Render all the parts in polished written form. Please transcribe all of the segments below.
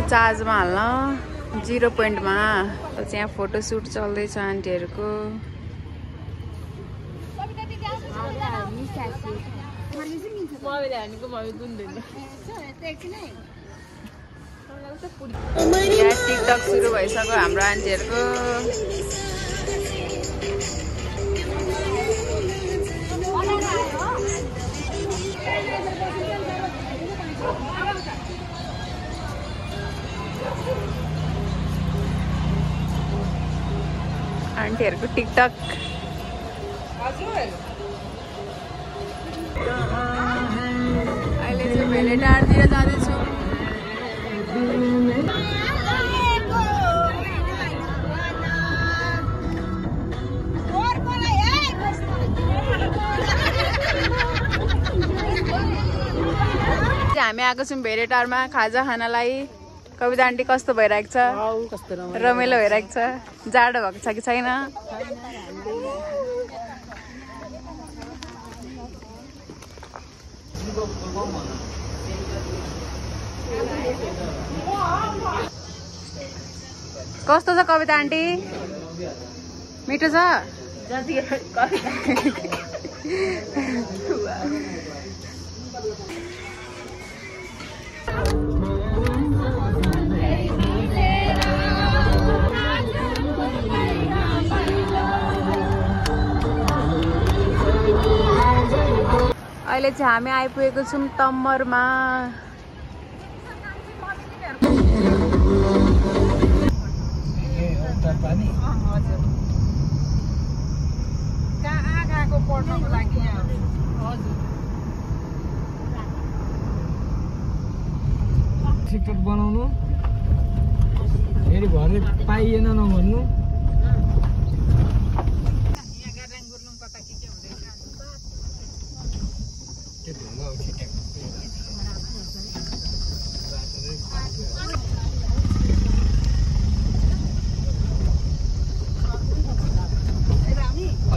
चार्जमा हाल्न 0 पोइन्टमा यहाँ फोटोसुट चल्दैछ आन्टीहरूको। यहाँ टिकटक सुरु भइसक्यो हाम्रो आन्टीहरूको। आन्टीहरूको टिकटक। अहिले चाहिँ भेलेटारतिर जाँदैछु। हामी आएको छौँ भेलेटारमा खाजा खानलाई। कविता आन्टी कस्तो भइरहेको छ? रमाइलो भइरहेको छ? जाडो भएको छ कि छैन? कस्तो छ कविता आन्टी? मिठो छ? अहिले चाहिँ हामी आइपुगेको छौँ तम्मरमा। टिकटक बनाउनु फेरि भरे पाइएन नभन्नु।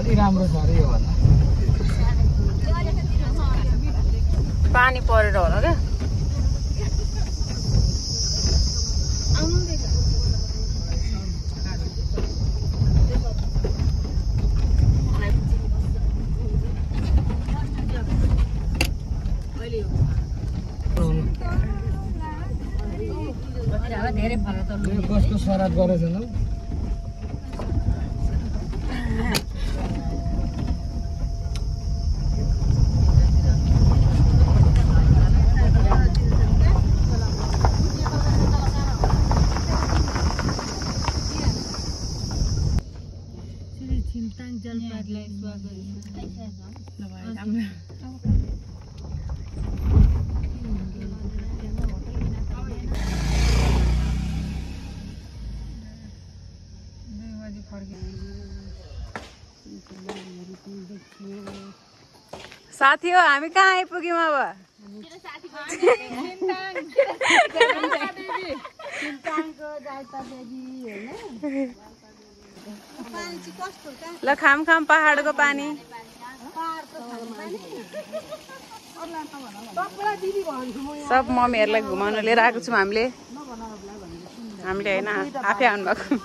अलि राम्रो छ अरे यो भन्दा। पानी परेर होला क्या। कसको सराद गरेछ न? साथी हो हामी कहाँ आइपुग्यौँ अब? ल खाम खाम पहाडको पानी। सब मम्मीहरूलाई घुमाउन लिएर आएको छौँ हामीले। हामीले होइन आफै आउनु भएको।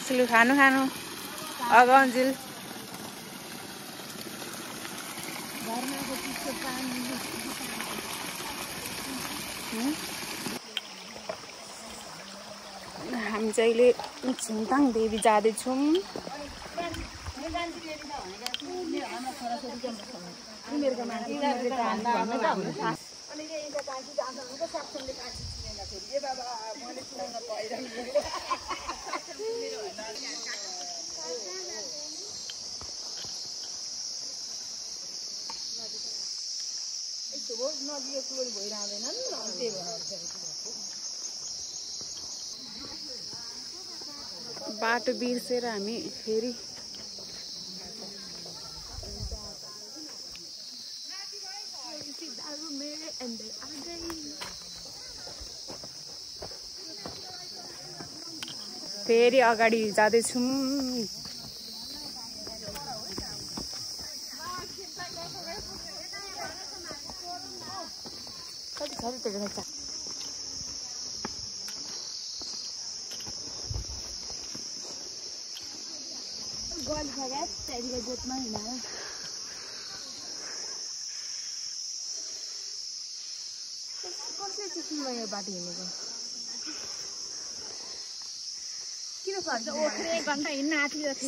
सिलु खानु खानु अगन्जिल हामी चाहिँ अहिले छिन्ताङ देवी जाँदैछौँ। बाटो बिर्सेर हामी फेरि अगाडि जाँदैछौँ।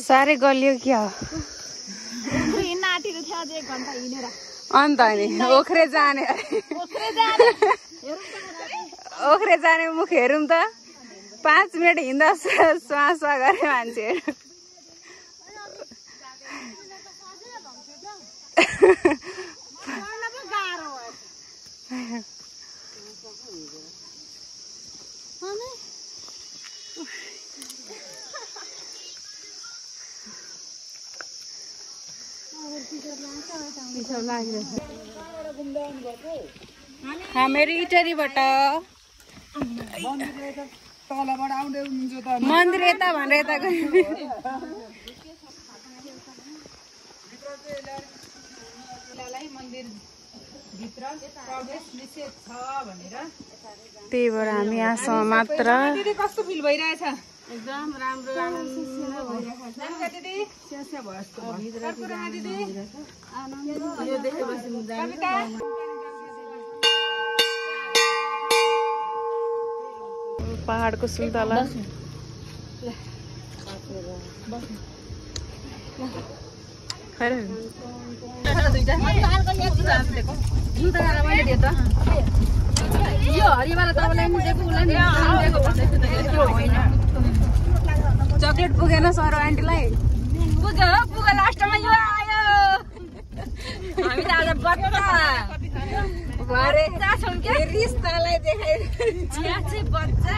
साह्रै गलियो क्या अन्त नि ओख्रे जाने ओख्रे जाने मुख हेरौँ त 5 मिनट हिँड्दा स्वास्वा गरे मान्छेहरू। हामीहरू इटरीबाट मन्दिर यता भनेर यता त्यही भएर हामी यहाँसम्म मात्र। कस्तो फिल भइरहेछ? एकदम राम्रो पहाडको सुन्तला चकलेट पुगेन सर आन्टीलाई पुग्यो लास्टमा यो आयो। हामी त आज बच्चा भरे छौँ के रिस्तालाई देखाइ बच्चा